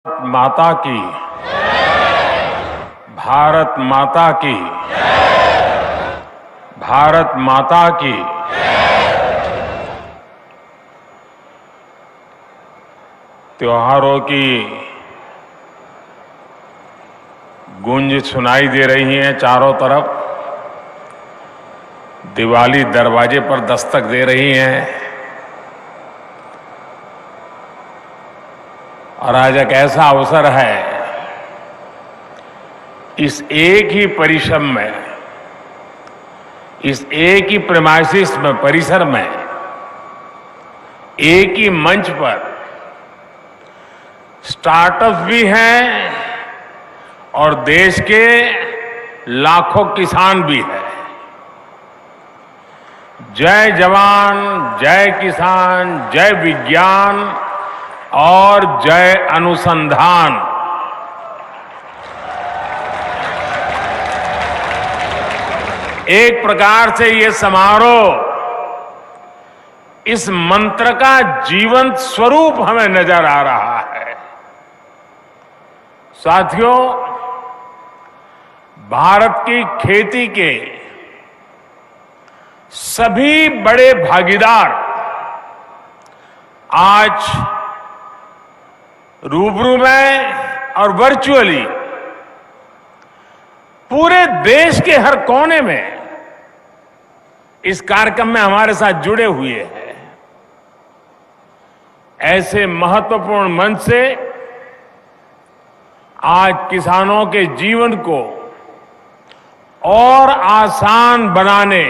माता की, भारत माता की, भारत माता की। त्योहारों की गूंज सुनाई दे रही है चारों तरफ। दिवाली दरवाजे पर दस्तक दे रही है और आज एक ऐसा अवसर है, इस एक ही परिसर में, इस एक ही प्रेमाइसिस में, परिसर में, एक ही मंच पर स्टार्टअप भी हैं और देश के लाखों किसान भी हैं। जय जवान, जय किसान, जय विज्ञान और जय अनुसंधान। एक प्रकार से ये समारोह इस मंत्र का जीवंत स्वरूप हमें नजर आ रहा है। साथियों, भारत की खेती के सभी बड़े भागीदार आज रूबरू में और वर्चुअली पूरे देश के हर कोने में इस कार्यक्रम में हमारे साथ जुड़े हुए हैं। ऐसे महत्वपूर्ण मंच से आज किसानों के जीवन को और आसान बनाने,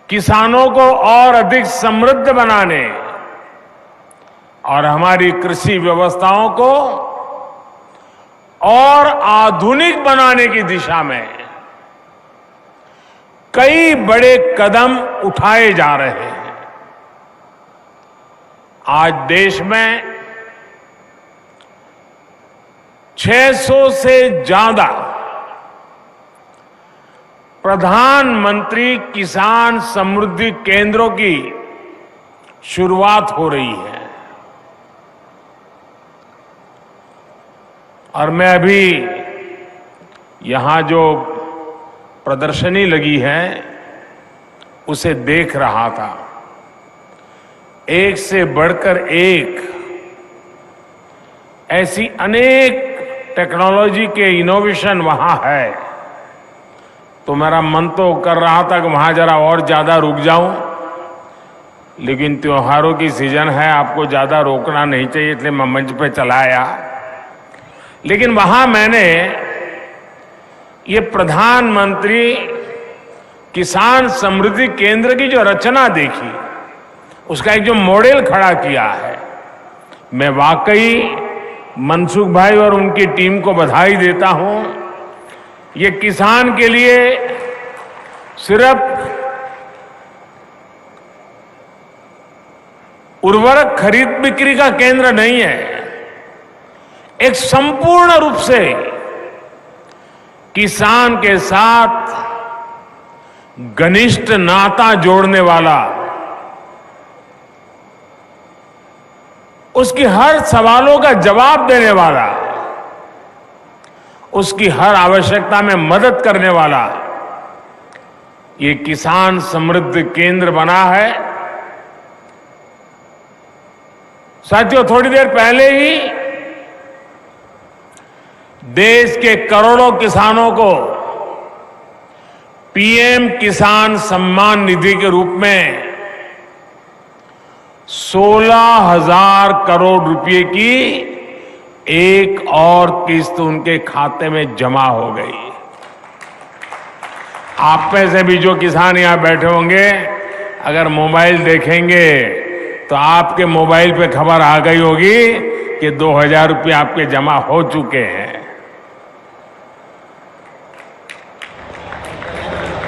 किसानों को और अधिक समृद्ध बनाने और हमारी कृषि व्यवस्थाओं को और आधुनिक बनाने की दिशा में कई बड़े कदम उठाए जा रहे हैं। आज देश में 600 से ज्यादा प्रधानमंत्री किसान समृद्धि केंद्रों की शुरुआत हो रही है और मैं अभी यहां जो प्रदर्शनी लगी है उसे देख रहा था। एक से बढ़कर एक ऐसी अनेक टेक्नोलॉजी के इनोवेशन वहां है, तो मेरा मन तो कर रहा था कि वहां जरा और ज्यादा रुक जाऊं, लेकिन त्योहारों की सीजन है, आपको ज्यादा रोकना नहीं चाहिए, इसलिए मैं मंच पे चला आया। लेकिन वहां मैंने ये प्रधानमंत्री किसान समृद्धि केंद्र की जो रचना देखी, उसका एक जो मॉडल खड़ा किया है, मैं वाकई मनसुख भाई और उनकी टीम को बधाई देता हूं। ये किसान के लिए सिर्फ उर्वरक खरीद बिक्री का केंद्र नहीं है, एक संपूर्ण रूप से किसान के साथ घनिष्ठ नाता जोड़ने वाला, उसकी हर सवालों का जवाब देने वाला, उसकी हर आवश्यकता में मदद करने वाला ये किसान समृद्धि केंद्र बना है। साथियों, थोड़ी देर पहले ही देश के करोड़ों किसानों को पीएम किसान सम्मान निधि के रूप में 16,000 करोड़ रुपए की एक और किस्त उनके खाते में जमा हो गई। आप में से भी जो किसान यहां बैठे होंगे, अगर मोबाइल देखेंगे तो आपके मोबाइल पे खबर आ गई होगी कि 2,000 रुपये आपके जमा हो चुके हैं।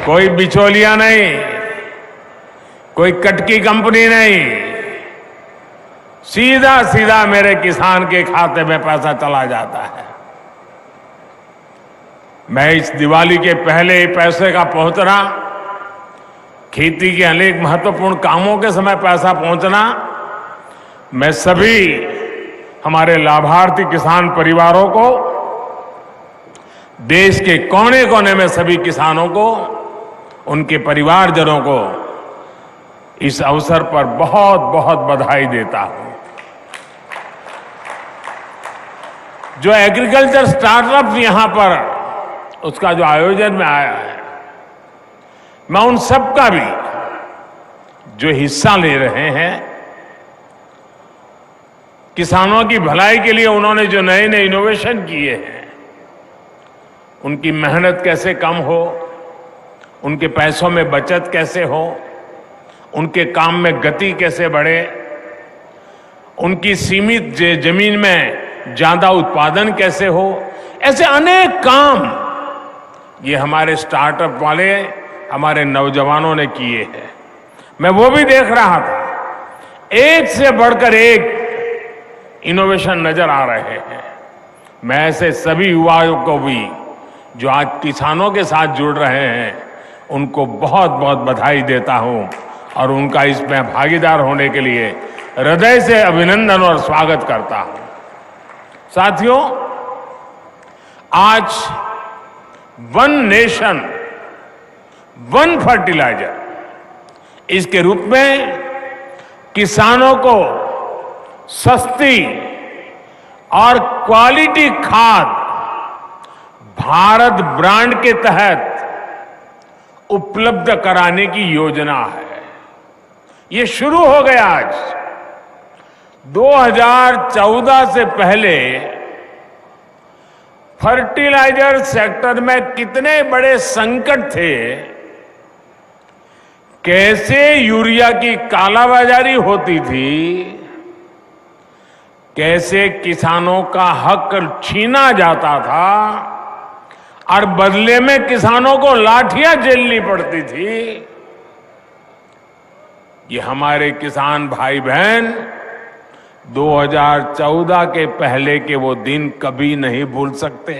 कोई बिचौलिया नहीं, कोई कटकी कंपनी नहीं, सीधा सीधा मेरे किसान के खाते में पैसा चला जाता है। मैं इस दिवाली के पहले पैसे का पहुंचना, खेती के अनेक महत्वपूर्ण कामों के समय पैसा पहुंचना मैं सभी हमारे लाभार्थी किसान परिवारों को, देश के कोने कोने में सभी किसानों को, उनके परिवारजनों को इस अवसर पर बहुत बहुत बधाई देता हूं। जो एग्रीकल्चर स्टार्टअप यहां पर उसका जो आयोजन में आया है, मैं उन सबका भी जो हिस्सा ले रहे हैं, किसानों की भलाई के लिए उन्होंने जो नए नए इनोवेशन किए हैं, उनकी मेहनत कैसे कम हो, उनके पैसों में बचत कैसे हो, उनके काम में गति कैसे बढ़े, उनकी सीमित जमीन में ज्यादा उत्पादन कैसे हो, ऐसे अनेक काम ये हमारे स्टार्टअप वाले हमारे नौजवानों ने किए हैं। मैं वो भी देख रहा था, एक से बढ़कर एक इनोवेशन नजर आ रहे हैं। मैं ऐसे सभी युवाओं को भी जो आज किसानों के साथ जुड़ रहे हैं, उनको बहुत बहुत बधाई देता हूं और उनका इसमें भागीदार होने के लिए हृदय से अभिनंदन और स्वागत करता हूं। साथियों, आज वन नेशन वन फर्टिलाइजर इसके रूप में किसानों को सस्ती और क्वालिटी खाद भारत ब्रांड के तहत उपलब्ध कराने की योजना है। ये शुरू हो गया आज। 2014 से पहले फर्टिलाइजर सेक्टर में कितने बड़े संकट थे, कैसे यूरिया की कालाबाजारी होती थी, कैसे किसानों का हक छीना जाता था और बदले में किसानों को लाठियां झेलनी पड़ती थी। ये हमारे किसान भाई बहन 2014 के पहले के वो दिन कभी नहीं भूल सकते।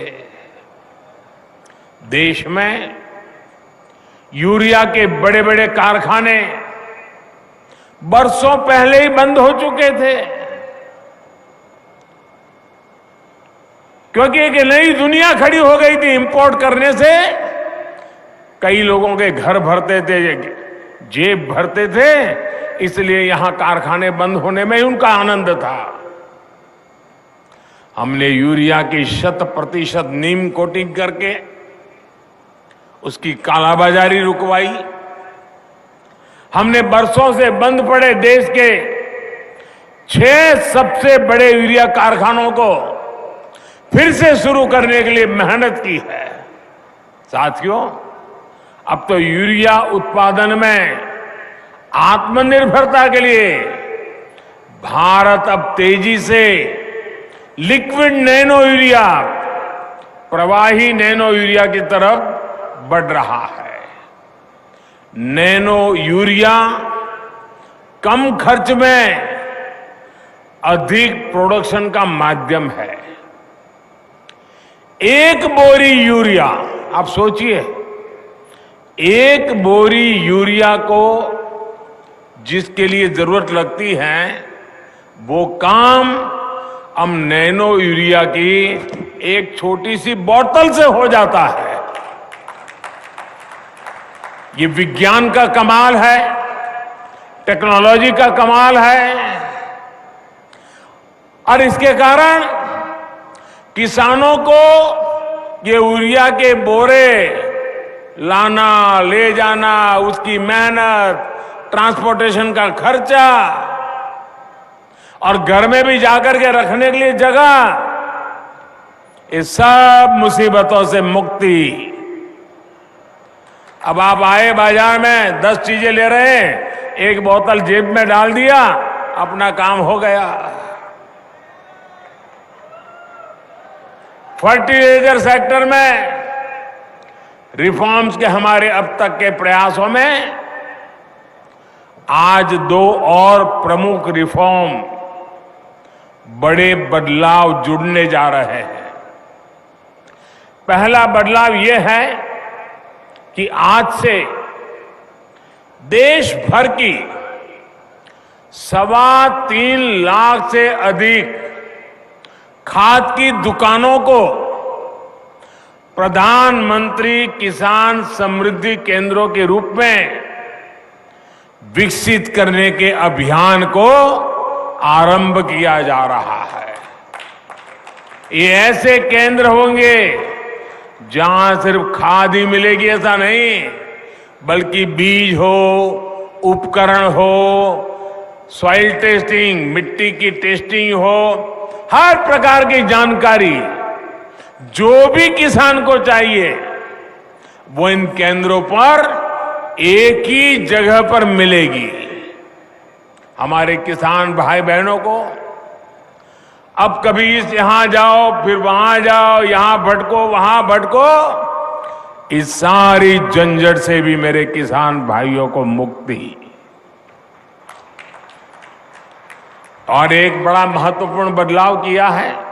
देश में यूरिया के बड़े बड़े कारखाने बरसों पहले ही बंद हो चुके थे, क्योंकि एक नई दुनिया खड़ी हो गई थी। इंपोर्ट करने से कई लोगों के घर भरते थे, जेब भरते थे, इसलिए यहां कारखाने बंद होने में ही उनका आनंद था। हमने यूरिया की 100% नीम कोटिंग करके उसकी कालाबाजारी रुकवाई। हमने बरसों से बंद पड़े देश के 6 सबसे बड़े यूरिया कारखानों को फिर से शुरू करने के लिए मेहनत की है। साथियों, अब तो यूरिया उत्पादन में आत्मनिर्भरता के लिए भारत अब तेजी से लिक्विड नैनो यूरिया, प्रवाही नैनो यूरिया की तरफ बढ़ रहा है। नैनो यूरिया कम खर्च में अधिक प्रोडक्शन का माध्यम है। एक बोरी यूरिया, आप सोचिए, एक बोरी यूरिया को जिसके लिए जरूरत लगती है, वो काम हम नैनो यूरिया की एक छोटी सी बोतल से हो जाता है। ये विज्ञान का कमाल है, टेक्नोलॉजी का कमाल है, और इसके कारण किसानों को ये यूरिया के बोरे लाना, ले जाना, उसकी मेहनत, ट्रांसपोर्टेशन का खर्चा और घर में भी जाकर के रखने के लिए जगह, इस सब मुसीबतों से मुक्ति। अब आप आए बाजार में 10 चीजें ले रहे हैं, एक बोतल जेब में डाल दिया, अपना काम हो गया। फर्टिलाइजर सेक्टर में रिफॉर्म्स के हमारे अब तक के प्रयासों में आज 2 और प्रमुख रिफॉर्म, बड़े बदलाव जुड़ने जा रहे हैं। पहला बदलाव यह है कि आज से देश भर की 3.25 लाख से अधिक खाद की दुकानों को प्रधानमंत्री किसान समृद्धि केंद्रों के रूप में विकसित करने के अभियान को आरंभ किया जा रहा है। ये ऐसे केंद्र होंगे जहां सिर्फ खाद ही मिलेगी ऐसा नहीं, बल्कि बीज हो, उपकरण हो, सॉइल टेस्टिंग, मिट्टी की टेस्टिंग हो, हर प्रकार की जानकारी जो भी किसान को चाहिए वो इन केंद्रों पर एक ही जगह पर मिलेगी। हमारे किसान भाई बहनों को अब कभी यहां जाओ फिर वहां जाओ, यहां भटको वहां भटको, इस सारी झंझट से भी मेरे किसान भाइयों को मुक्ति। और एक बड़ा महत्वपूर्ण बदलाव किया है,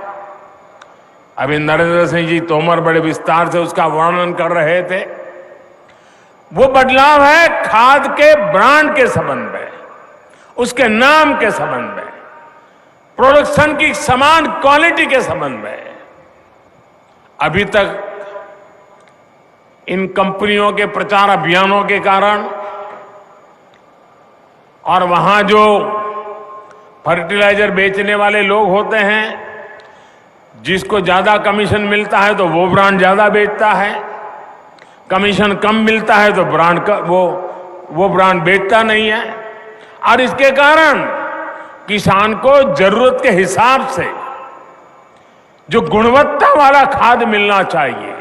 अभी नरेंद्र सिंह जी तोमर बड़े विस्तार से उसका वर्णन कर रहे थे। वो बदलाव है खाद के ब्रांड के संबंध में, उसके नाम के संबंध में, प्रोडक्शन की समान क्वालिटी के संबंध में। अभी तक इन कंपनियों के प्रचार अभियानों के कारण और वहां जो फर्टिलाइजर बेचने वाले लोग होते हैं, जिसको ज्यादा कमीशन मिलता है तो वो ब्रांड ज्यादा बेचता है, कमीशन कम मिलता है तो ब्रांड का वो ब्रांड बेचता नहीं है। और इसके कारण किसान को जरूरत के हिसाब से जो गुणवत्ता वाला खाद मिलना चाहिए,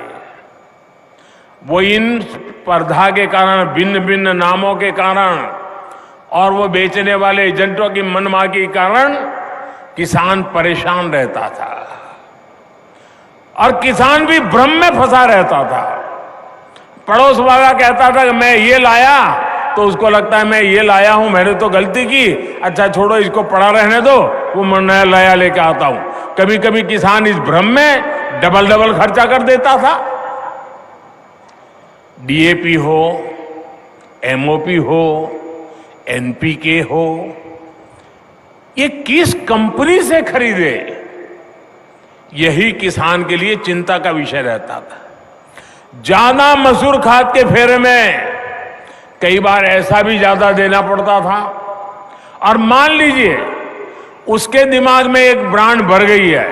वो इन स्पर्धा के कारण, भिन्न भिन्न नामों के कारण और वो बेचने वाले एजेंटों की मनमानी के कारण किसान परेशान रहता था और किसान भी भ्रम में फंसा रहता था। पड़ोस वाला कहता था कि मैं ये लाया, तो उसको लगता है मैं ये लाया हूं, मैंने तो गलती की, अच्छा छोड़ो इसको पड़ा रहने दो, वो मैं नया लाया लेके आता हूं। कभी कभी किसान इस भ्रम में डबल खर्चा कर देता था। डीएपी हो, एमओपी हो, एनपीके हो, ये किस कंपनी से खरीदे, यही किसान के लिए चिंता का विषय रहता था। ज्यादा मसूर खाद के फेरे में कई बार ऐसा भी ज्यादा देना पड़ता था, और मान लीजिए उसके दिमाग में एक ब्रांड भर गई है,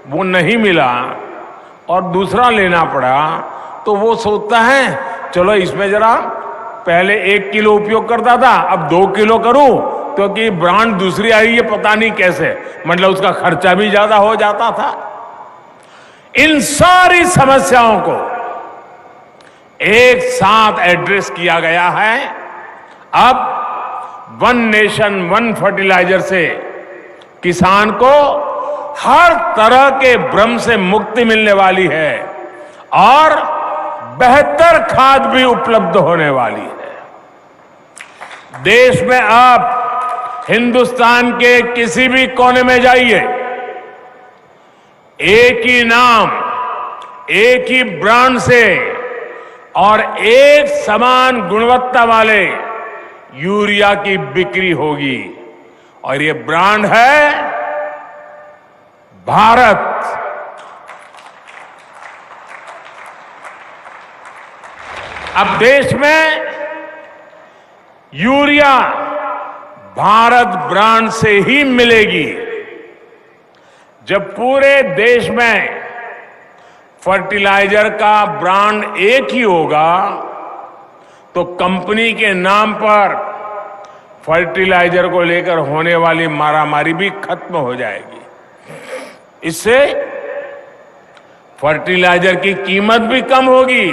वो नहीं मिला और दूसरा लेना पड़ा, तो वो सोचता है चलो इसमें जरा पहले 1 किलो उपयोग करता था, अब 2 किलो करूं, क्योंकि ब्रांड दूसरी आई है पता नहीं कैसे, मतलब उसका खर्चा भी ज्यादा हो जाता था। इन सारी समस्याओं को एक साथ एड्रेस किया गया है। अब 1 नेशन 1 फर्टिलाइजर से किसान को हर तरह के भ्रम से मुक्ति मिलने वाली है और बेहतर खाद भी उपलब्ध होने वाली है। देश में आप हिंदुस्तान के किसी भी कोने में जाइए, एक ही नाम, एक ही ब्रांड से और एक समान गुणवत्ता वाले यूरिया की बिक्री होगी, और ये ब्रांड है भारत। अब देश में यूरिया भारत ब्रांड से ही मिलेगी। जब पूरे देश में फर्टिलाइजर का ब्रांड एक ही होगा, तो कंपनी के नाम पर फर्टिलाइजर को लेकर होने वाली मारामारी भी खत्म हो जाएगी। इससे फर्टिलाइजर की कीमत भी कम होगी,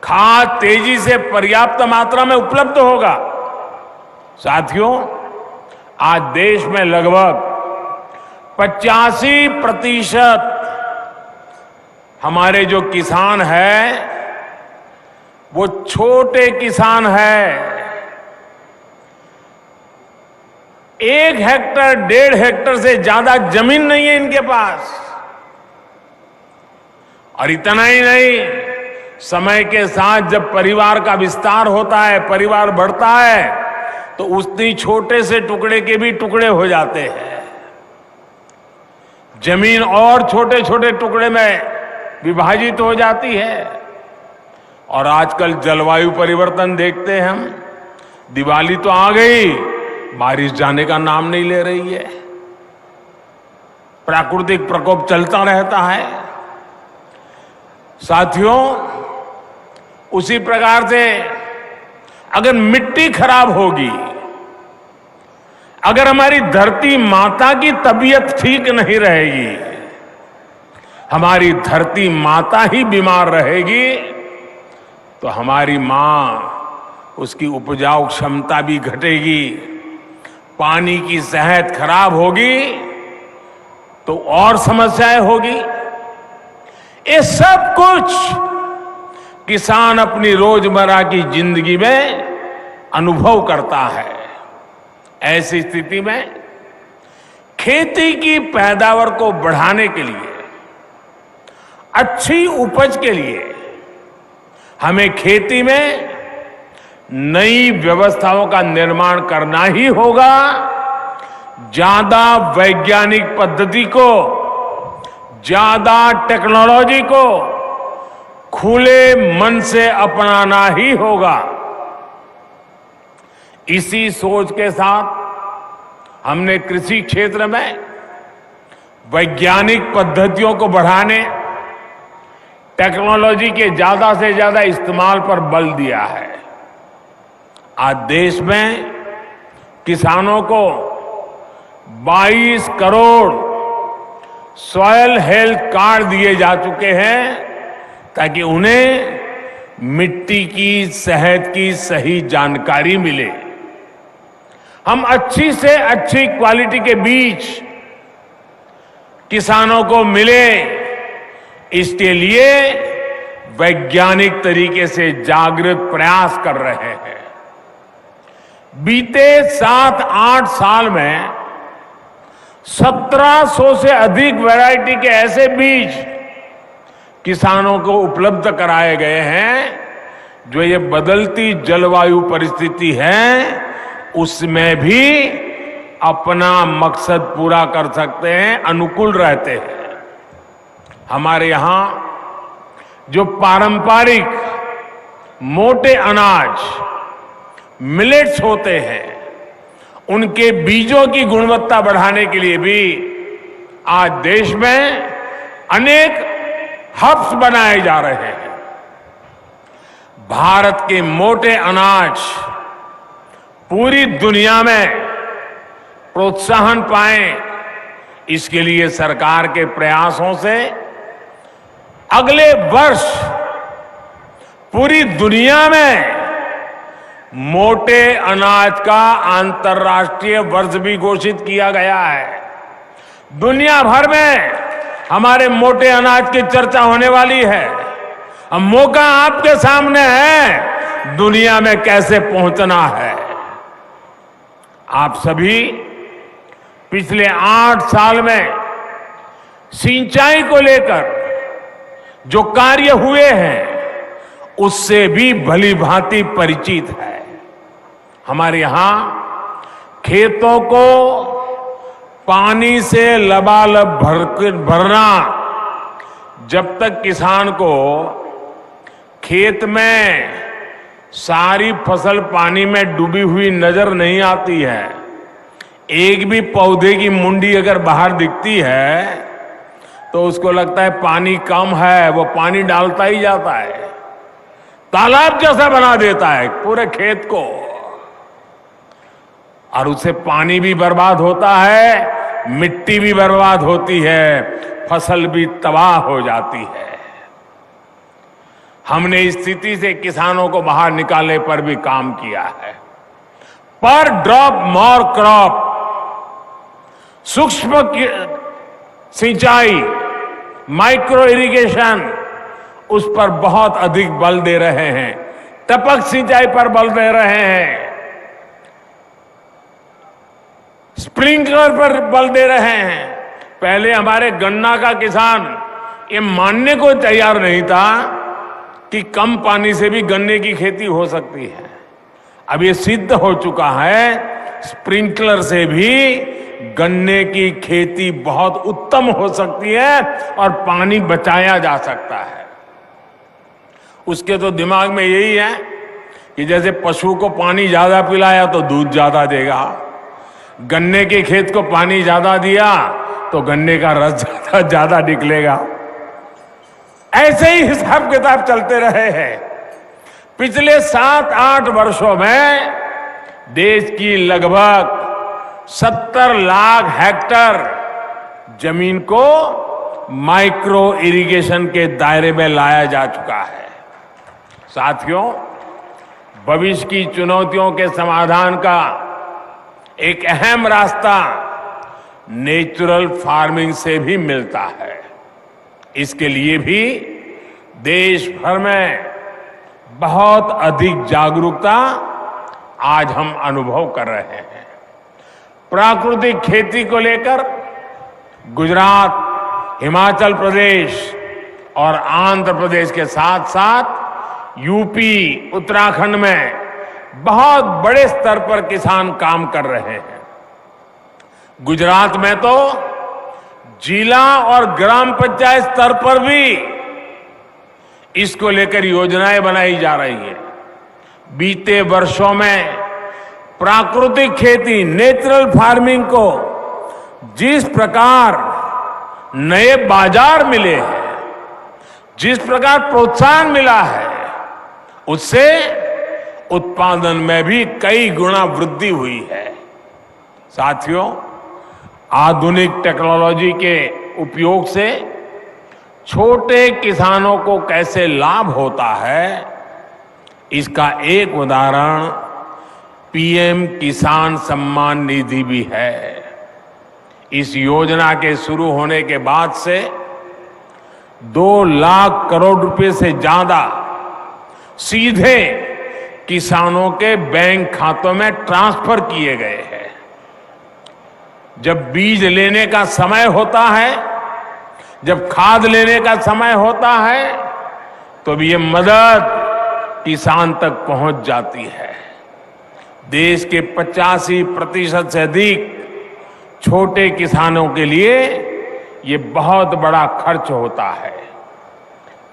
खाद तेजी से पर्याप्त मात्रा में उपलब्ध होगा। साथियों, आज देश में लगभग 85% हमारे जो किसान हैं वो छोटे किसान हैं। 1 हेक्टर 1.5 हेक्टर से ज्यादा जमीन नहीं है इनके पास। और इतना ही नहीं, समय के साथ जब परिवार का विस्तार होता है, परिवार बढ़ता है, तो उतनी छोटे से टुकड़े के भी टुकड़े हो जाते हैं। जमीन और छोटे छोटे टुकड़े में विभाजित हो जाती है। और आजकल जलवायु परिवर्तन देखते हैं हम। दिवाली तो आ गई, बारिश जाने का नाम नहीं ले रही है। प्राकृतिक प्रकोप चलता रहता है। साथियों, उसी प्रकार से अगर मिट्टी खराब होगी, अगर हमारी धरती माता की तबीयत ठीक नहीं रहेगी, हमारी धरती माता ही बीमार रहेगी, तो हमारी मां, उसकी उपजाऊ क्षमता भी घटेगी, पानी की सेहत खराब होगी, तो और समस्याएं होगी। ये सब कुछ किसान अपनी रोजमर्रा की जिंदगी में अनुभव करता है। ऐसी स्थिति में खेती की पैदावार को बढ़ाने के लिए, अच्छी उपज के लिए हमें खेती में नई व्यवस्थाओं का निर्माण करना ही होगा। ज्यादा वैज्ञानिक पद्धति को, ज्यादा टेक्नोलॉजी को खुले मन से अपनाना ही होगा। इसी सोच के साथ हमने कृषि क्षेत्र में वैज्ञानिक पद्धतियों को बढ़ाने, टेक्नोलॉजी के ज्यादा से ज्यादा इस्तेमाल पर बल दिया है। आज देश में किसानों को 22 करोड़ सॉयल हेल्थ कार्ड दिए जा चुके हैं, ताकि उन्हें मिट्टी की सेहत की सही जानकारी मिले। हम अच्छी से अच्छी क्वालिटी के बीज किसानों को मिले, इसके लिए वैज्ञानिक तरीके से जागृत प्रयास कर रहे हैं। बीते 7-8 साल में 1700 से अधिक वैरायटी के ऐसे बीज किसानों को उपलब्ध कराए गए हैं, जो ये बदलती जलवायु परिस्थिति है उसमें भी अपना मकसद पूरा कर सकते हैं, अनुकूल रहते हैं। हमारे यहां जो पारंपरिक मोटे अनाज मिलेट्स होते हैं, उनके बीजों की गुणवत्ता बढ़ाने के लिए भी आज देश में अनेक हब्स बनाए जा रहे हैं। भारत के मोटे अनाज पूरी दुनिया में प्रोत्साहन पाएं, इसके लिए सरकार के प्रयासों से अगले वर्ष पूरी दुनिया में मोटे अनाज का अंतर्राष्ट्रीय वर्ष भी घोषित किया गया है। दुनिया भर में हमारे मोटे अनाज की चर्चा होने वाली है। अब मौका आपके सामने है, दुनिया में कैसे पहुंचना है। आप सभी पिछले 8 साल में सिंचाई को लेकर जो कार्य हुए हैं, उससे भी भली भांति परिचित है। हमारे यहां खेतों को पानी से लबालब भरना, जब तक किसान को खेत में सारी फसल पानी में डूबी हुई नजर नहीं आती है, एक भी पौधे की मुंडी अगर बाहर दिखती है तो उसको लगता है पानी कम है, वो पानी डालता ही जाता है, तालाब जैसा बना देता है पूरे खेत को, और उससे पानी भी बर्बाद होता है, मिट्टी भी बर्बाद होती है, फसल भी तबाह हो जाती है। हमने इस स्थिति से किसानों को बाहर निकालने पर भी काम किया है। पर ड्रॉप मोर क्रॉप, सूक्ष्म सिंचाई, माइक्रो इरिगेशन, उस पर बहुत अधिक बल दे रहे हैं। टपक सिंचाई पर बल दे रहे हैं, स्प्रिंकलर पर बल दे रहे हैं। पहले हमारे गन्ना का किसान ये मानने को तैयार नहीं था कि कम पानी से भी गन्ने की खेती हो सकती है। अब ये सिद्ध हो चुका है, स्प्रिंकलर से भी गन्ने की खेती बहुत उत्तम हो सकती है और पानी बचाया जा सकता है। उसके तो दिमाग में यही है कि जैसे पशु को पानी ज्यादा पिलाया तो दूध ज्यादा देगा, गन्ने के खेत को पानी ज्यादा दिया तो गन्ने का रस ज्यादा निकलेगा। ऐसे ही हिसाब किताब चलते रहे हैं। पिछले 7-8 वर्षों में देश की लगभग 70 लाख हेक्टेयर जमीन को माइक्रो इरिगेशन के दायरे में लाया जा चुका है। साथियों, भविष्य की चुनौतियों के समाधान का एक अहम रास्ता नेचुरल फार्मिंग से भी मिलता है। इसके लिए भी देश भर में बहुत अधिक जागरूकता आज हम अनुभव कर रहे हैं। प्राकृतिक खेती को लेकर गुजरात, हिमाचल प्रदेश और आंध्र प्रदेश के साथ साथ यूपी, उत्तराखंड में बहुत बड़े स्तर पर किसान काम कर रहे हैं। गुजरात में तो जिला और ग्राम पंचायत स्तर पर भी इसको लेकर योजनाएं बनाई जा रही है। बीते वर्षों में प्राकृतिक खेती, नेचुरल फार्मिंग को जिस प्रकार नए बाजार मिले हैं, जिस प्रकार प्रोत्साहन मिला है, उससे उत्पादन में भी कई गुना वृद्धि हुई है। साथियों, आधुनिक टेक्नोलॉजी के उपयोग से छोटे किसानों को कैसे लाभ होता है, इसका एक उदाहरण पीएम किसान सम्मान निधि भी है। इस योजना के शुरू होने के बाद से 2 लाख करोड़ रुपए से ज्यादा सीधे किसानों के बैंक खातों में ट्रांसफर किए गए हैं। जब बीज लेने का समय होता है, जब खाद लेने का समय होता है, तो ये मदद किसान तक पहुंच जाती है। देश के 85% से अधिक छोटे किसानों के लिए ये बहुत बड़ा खर्च होता है।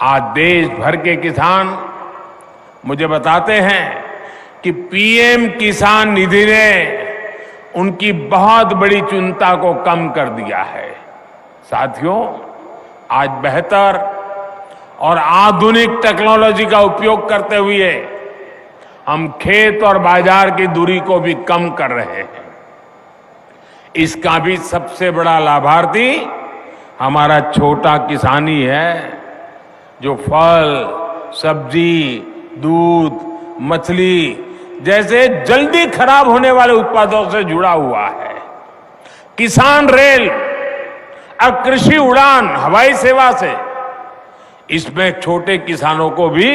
आज देश भर के किसान मुझे बताते हैं कि पीएम किसान निधि ने उनकी बहुत बड़ी चिंता को कम कर दिया है। साथियों, आज बेहतर और आधुनिक टेक्नोलॉजी का उपयोग करते हुए हम खेत और बाजार की दूरी को भी कम कर रहे हैं। इसका भी सबसे बड़ा लाभार्थी हमारा छोटा किसान ही है, जो फल, सब्जी, दूध, मछली जैसे जल्दी खराब होने वाले उत्पादों से जुड़ा हुआ है। किसान रेल और कृषि उड़ान हवाई सेवा से इसमें छोटे किसानों को भी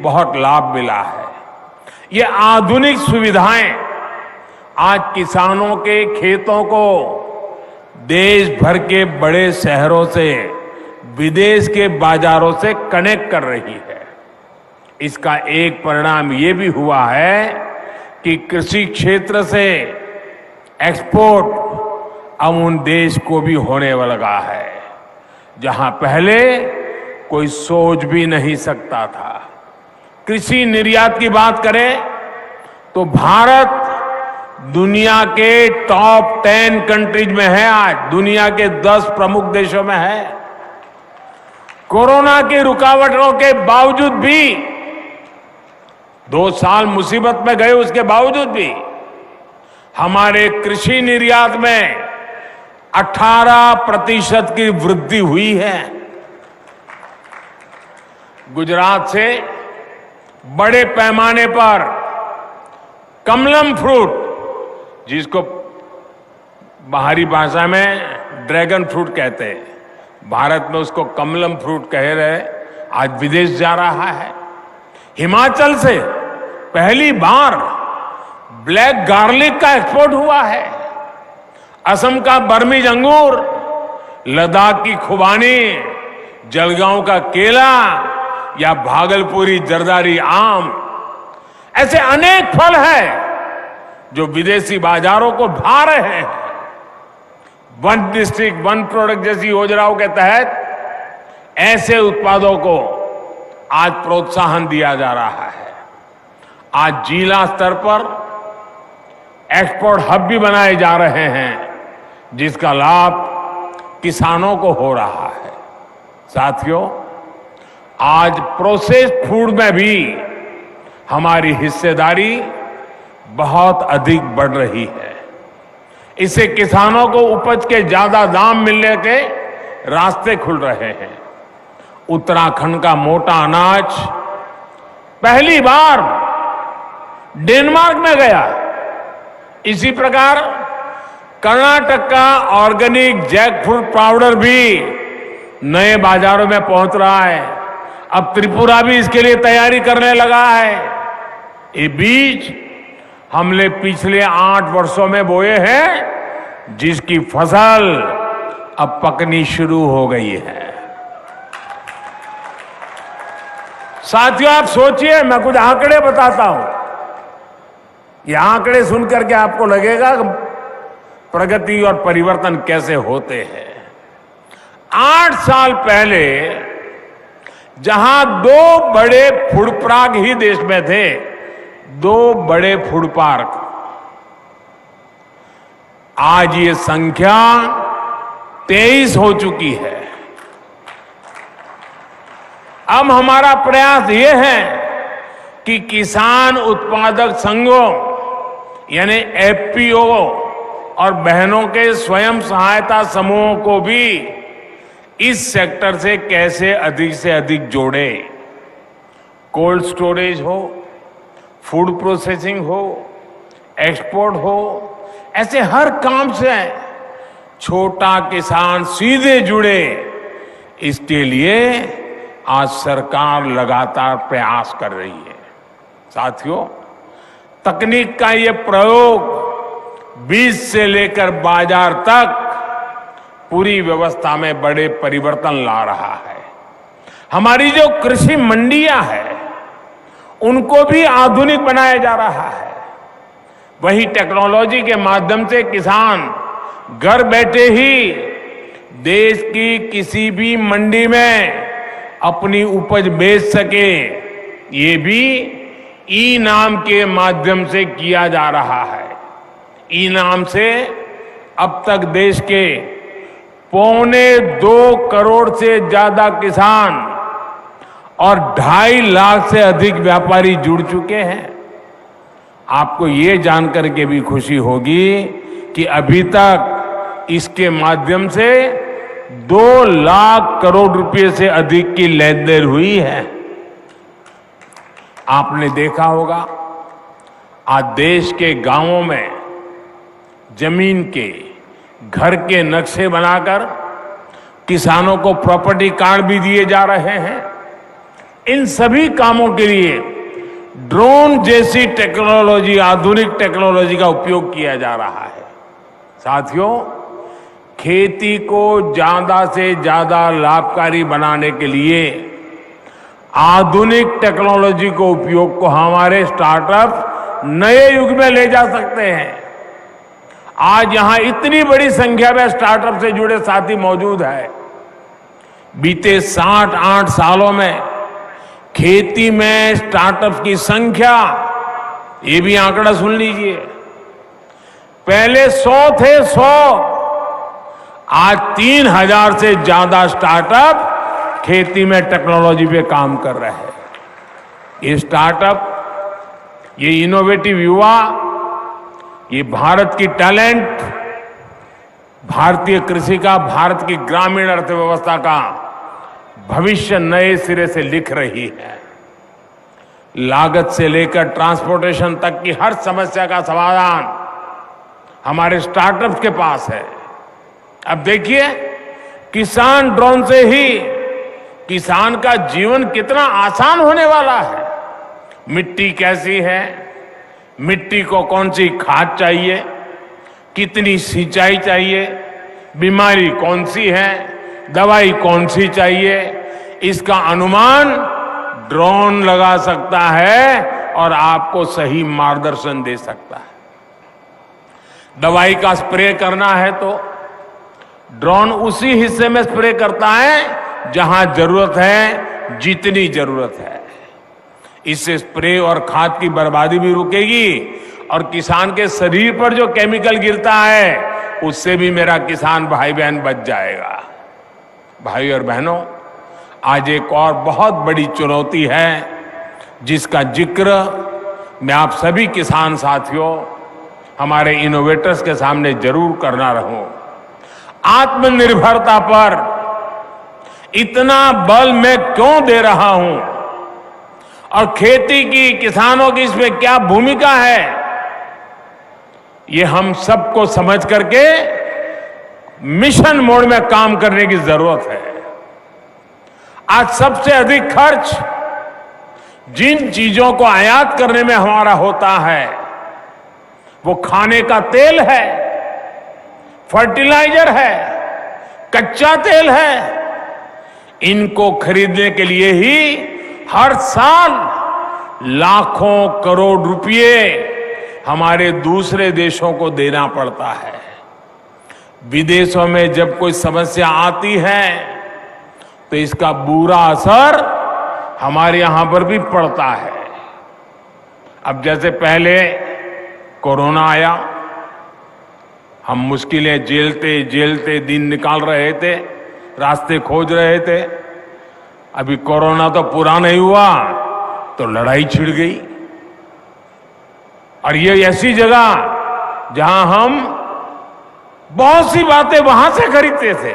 बहुत लाभ मिला है। ये आधुनिक सुविधाएं आज किसानों के खेतों को देश भर के बड़े शहरों से, विदेश के बाजारों से कनेक्ट कर रही है। इसका एक परिणाम ये भी हुआ है कि कृषि क्षेत्र से एक्सपोर्ट अब उन देश को भी होने लगा है, जहां पहले कोई सोच भी नहीं सकता था। कृषि निर्यात की बात करें तो भारत दुनिया के टॉप 10 कंट्रीज में है। आज दुनिया के 10 प्रमुख देशों में है। कोरोना की रुकावटों के बावजूद भी 2 साल मुसीबत में गए, उसके बावजूद भी हमारे कृषि निर्यात में 18% की वृद्धि हुई है। गुजरात से बड़े पैमाने पर कमलम फ्रूट, जिसको बाहरी भाषा में ड्रैगन फ्रूट कहते हैं, भारत में उसको कमलम फ्रूट कह रहे, आज विदेश जा रहा है। हिमाचल से पहली बार ब्लैक गार्लिक का एक्सपोर्ट हुआ है। असम का बर्मीज अंगूर, लद्दाख की खुबानी, जलगांव का केला या भागलपुरी जरदारी आम, ऐसे अनेक फल हैं जो विदेशी बाजारों को भा रहे हैं। वन डिस्ट्रिक्ट वन प्रोडक्ट जैसी योजनाओं के तहत ऐसे उत्पादों को आज प्रोत्साहन दिया जा रहा है। आज जिला स्तर पर एक्सपोर्ट हब भी बनाए जा रहे हैं, जिसका लाभ किसानों को हो रहा है। साथियों, आज प्रोसेस्ड फूड में भी हमारी हिस्सेदारी बहुत अधिक बढ़ रही है। इससे किसानों को उपज के ज्यादा दाम मिलने के रास्ते खुल रहे हैं। उत्तराखंड का मोटा अनाज पहली बार डेनमार्क में गया। इसी प्रकार कर्नाटक का ऑर्गेनिक जैकफ्रूट पाउडर भी नए बाजारों में पहुंच रहा है। अब त्रिपुरा भी इसके लिए तैयारी करने लगा है। ये बीज हमने पिछले 8 वर्षों में बोए हैं, जिसकी फसल अब पकनी शुरू हो गई है। साथियों, आप सोचिए, मैं कुछ आंकड़े बताता हूं। ये आंकड़े सुनकर के आपको लगेगा प्रगति और परिवर्तन कैसे होते हैं। 8 साल पहले जहां 2 बड़े फूड पार्क ही देश में थे, 2 बड़े फूड पार्क, आज ये संख्या 23 हो चुकी है। अब हमारा प्रयास ये है कि किसान उत्पादक संघों यानी एफपीओ और बहनों के स्वयं सहायता समूहों को भी इस सेक्टर से कैसे अधिक से अधिक जोड़े। कोल्ड स्टोरेज हो, फूड प्रोसेसिंग हो, एक्सपोर्ट हो, ऐसे हर काम से छोटा किसान सीधे जुड़े। इसके लिए आज सरकार लगातार प्रयास कर रही है। साथियों, तकनीक का ये प्रयोग बीज से लेकर बाजार तक पूरी व्यवस्था में बड़े परिवर्तन ला रहा है। हमारी जो कृषि मंडियां हैं, उनको भी आधुनिक बनाया जा रहा है। वही टेक्नोलॉजी के माध्यम से किसान घर बैठे ही देश की किसी भी मंडी में अपनी उपज बेच सके, ये भी ई नाम के माध्यम से किया जा रहा है। ई नाम से अब तक देश के 2.25 करोड़ से ज्यादा किसान और 2.5 लाख से अधिक व्यापारी जुड़ चुके हैं। आपको ये जानकर के भी खुशी होगी कि अभी तक इसके माध्यम से 2 लाख करोड़ रुपए से अधिक की लेन देन हुई है। आपने देखा होगा, आज देश के गांवों में जमीन के घर के नक्शे बनाकर किसानों को प्रॉपर्टी कार्ड भी दिए जा रहे हैं। इन सभी कामों के लिए ड्रोन जैसी टेक्नोलॉजी, आधुनिक टेक्नोलॉजी का उपयोग किया जा रहा है। साथियों, खेती को ज्यादा से ज्यादा लाभकारी बनाने के लिए आधुनिक टेक्नोलॉजी को उपयोग को हमारे स्टार्टअप नए युग में ले जा सकते हैं। आज यहां इतनी बड़ी संख्या में स्टार्टअप से जुड़े साथी मौजूद हैं। बीते 7-8 सालों में खेती में स्टार्टअप की संख्या, ये भी आंकड़ा सुन लीजिए, पहले 100 थे, 100, आज 3000 से ज्यादा स्टार्टअप खेती में टेक्नोलॉजी पे काम कर रहे हैं। ये स्टार्टअप, ये इनोवेटिव युवा, ये भारत की टैलेंट, भारतीय कृषि का, भारत की ग्रामीण अर्थव्यवस्था का भविष्य नए सिरे से लिख रही है। लागत से लेकर ट्रांसपोर्टेशन तक की हर समस्या का समाधान हमारे स्टार्टअप्स के पास है। अब देखिए, किसान ड्रोन से ही किसान का जीवन कितना आसान होने वाला है। मिट्टी कैसी है, मिट्टी को कौन सी खाद चाहिए, कितनी सिंचाई चाहिए, बीमारी कौन सी है, दवाई कौन सी चाहिए, इसका अनुमान ड्रोन लगा सकता है और आपको सही मार्गदर्शन दे सकता है। दवाई का स्प्रे करना है तो ड्रोन उसी हिस्से में स्प्रे करता है जहां जरूरत है, जितनी जरूरत है। इससे स्प्रे और खाद की बर्बादी भी रुकेगी और किसान के शरीर पर जो केमिकल गिरता है उससे भी मेरा किसान भाई बहन बच जाएगा। भाई और बहनों, आज एक और बहुत बड़ी चुनौती है जिसका जिक्र मैं आप सभी किसान साथियों, हमारे इनोवेटर्स के सामने जरूर करना रहूं। आत्मनिर्भरता पर इतना बल मैं क्यों दे रहा हूं और खेती की, किसानों की इसमें क्या भूमिका है, ये हम सबको समझ करके मिशन मोड में काम करने की जरूरत है। आज सबसे अधिक खर्च जिन चीजों को आयात करने में हमारा होता है वो खाने का तेल है, फर्टिलाइजर है, कच्चा तेल है। इनको खरीदने के लिए ही हर साल लाखों करोड़ रुपए हमारे दूसरे देशों को देना पड़ता है। विदेशों में जब कोई समस्या आती है तो इसका बुरा असर हमारे यहां पर भी पड़ता है। अब जैसे पहले कोरोना आया, हम मुश्किलें झेलते झेलते दिन निकाल रहे थे, रास्ते खोज रहे थे। अभी कोरोना तो पूरा नहीं हुआ तो लड़ाई छिड़ गई। और ये ऐसी जगह जहां हम बहुत सी बातें वहां से खरीदते थे,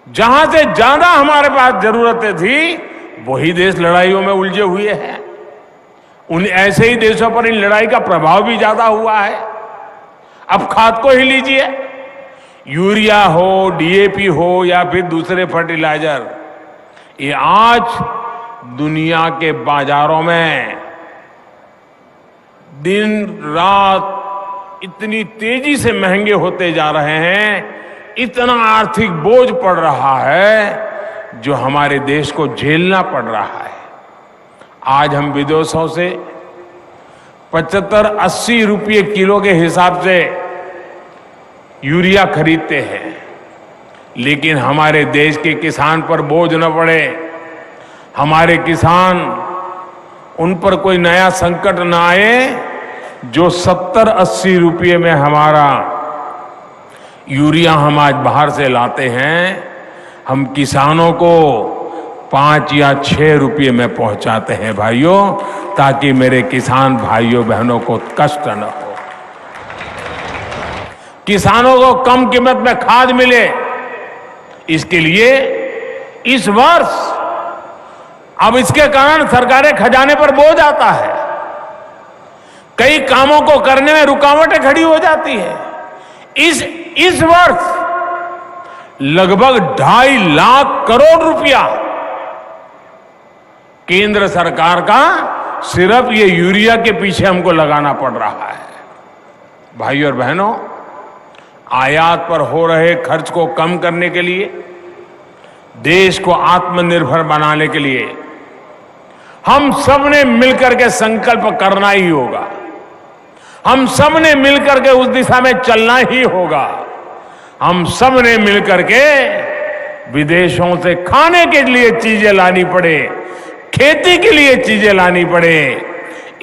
जहां से ज्यादा हमारे पास जरूरतें थी वही देश लड़ाइयों में उलझे हुए हैं। उन ऐसे ही देशों पर इन लड़ाई का प्रभाव भी ज्यादा हुआ है। अब खाद को ही लीजिए, यूरिया हो, डीएपी हो या फिर दूसरे फर्टिलाइजर, ये आज दुनिया के बाजारों में दिन रात इतनी तेजी से महंगे होते जा रहे हैं, इतना आर्थिक बोझ पड़ रहा है जो हमारे देश को झेलना पड़ रहा है। आज हम विदेशों से 75-80 रुपये किलो के हिसाब से यूरिया खरीदते हैं, लेकिन हमारे देश के किसान पर बोझ न पड़े, हमारे किसान, उन पर कोई नया संकट न आए जो 70-80 रुपये में हमारा यूरिया हम आज बाहर से लाते हैं, हम किसानों को 5 या 6 रुपये में पहुंचाते हैं भाइयों, ताकि मेरे किसान भाइयों बहनों को कष्ट न हो, किसानों को कम कीमत में खाद मिले। इसके लिए इस वर्ष अब इसके कारण सरकारें खजाने पर बोझ आता है, कई कामों को करने में रुकावटें खड़ी हो जाती है। इस वर्ष लगभग 2.5 लाख करोड़ रुपया केंद्र सरकार का सिर्फ ये यूरिया के पीछे हमको लगाना पड़ रहा है। भाइयों और बहनों, आयात पर हो रहे खर्च को कम करने के लिए, देश को आत्मनिर्भर बनाने के लिए हम सब ने मिलकर के संकल्प करना ही होगा। हम सब ने मिलकर के उस दिशा में चलना ही होगा। हम सब ने मिलकर के विदेशों से खाने के लिए चीजें लानी पड़े, खेती के लिए चीजें लानी पड़े,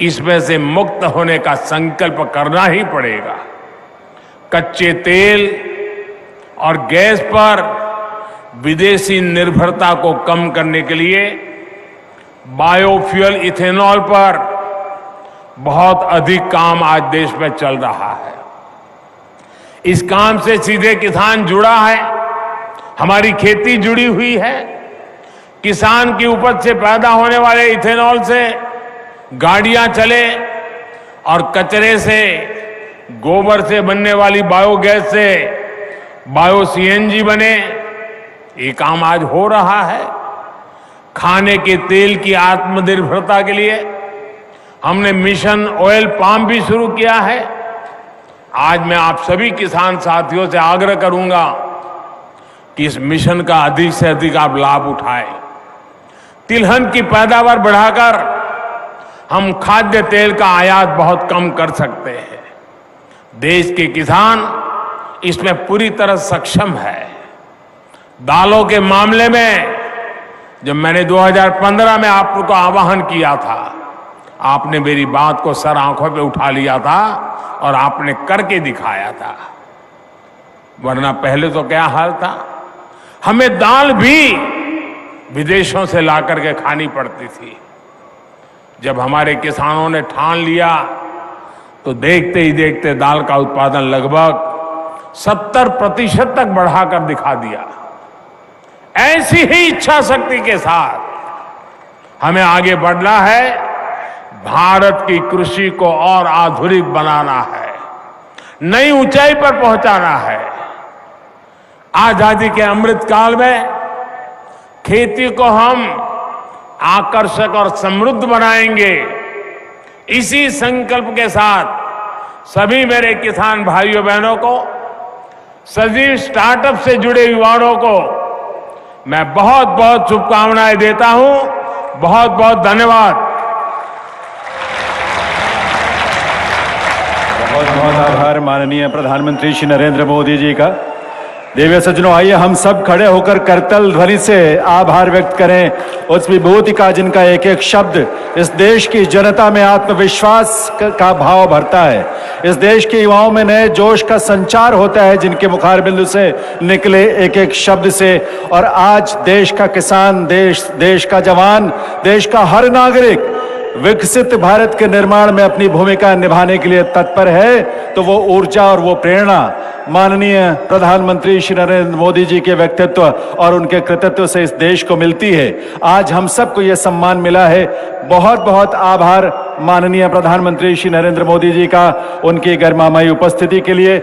इसमें से मुक्त होने का संकल्प करना ही पड़ेगा। कच्चे तेल और गैस पर विदेशी निर्भरता को कम करने के लिए बायोफ्यूल इथेनॉल पर बहुत अधिक काम आज देश में चल रहा है। इस काम से सीधे किसान जुड़ा है, हमारी खेती जुड़ी हुई है। किसान की उपज से पैदा होने वाले इथेनॉल से गाड़ियां चले और कचरे से, गोबर से बनने वाली बायोगैस से बायो सीएनजी बने, ये काम आज हो रहा है। खाने के तेल की आत्मनिर्भरता के लिए हमने मिशन ऑयल पाम भी शुरू किया है। आज मैं आप सभी किसान साथियों से आग्रह करूंगा कि इस मिशन का अधिक से अधिक आप लाभ उठाएं। तिलहन की पैदावार बढ़ाकर हम खाद्य तेल का आयात बहुत कम कर सकते हैं। देश के किसान इसमें पूरी तरह सक्षम है। दालों के मामले में जब मैंने 2015 में आपको आह्वान किया था, आपने मेरी बात को सर आंखों पे उठा लिया था और आपने करके दिखाया था। वरना पहले तो क्या हाल था, हमें दाल भी विदेशों से ला करके खानी पड़ती थी। जब हमारे किसानों ने ठान लिया तो देखते ही देखते दाल का उत्पादन लगभग 70% तक बढ़ाकर दिखा दिया। ऐसी ही इच्छा शक्ति के साथ हमें आगे बढ़ना है। भारत की कृषि को और आधुनिक बनाना है, नई ऊंचाई पर पहुंचाना है। आजादी के अमृत काल में खेती को हम आकर्षक और समृद्ध बनाएंगे। इसी संकल्प के साथ सभी मेरे किसान भाइयों बहनों को, सभी स्टार्टअप से जुड़े युवाओं को मैं बहुत बहुत शुभकामनाएं देता हूं। बहुत बहुत धन्यवाद। बहुत बहुत आभार माननीय प्रधानमंत्री श्री नरेंद्र मोदी जी का। देवी सज्जनों, आइए हम सब खड़े होकर करतल ध्वनि से आभार व्यक्त करें उस विभूति का जिनका एक एक शब्द इस देश की जनता में आत्मविश्वास का भाव भरता है। इस देश के युवाओं में नए जोश का संचार होता है जिनके मुखार बिंदु से निकले एक एक शब्द से। और आज देश का किसान, देश का जवान, देश का हर नागरिक विकसित भारत के निर्माण में अपनी भूमिका निभाने के लिए तत्पर है। तो वो ऊर्जा और वो प्रेरणा माननीय प्रधानमंत्री श्री नरेंद्र मोदी जी के व्यक्तित्व और उनके कृतित्व से इस देश को मिलती है। आज हम सबको ये सम्मान मिला है। बहुत बहुत आभार माननीय प्रधानमंत्री श्री नरेंद्र मोदी जी का उनकी गरिमामयी उपस्थिति के लिए।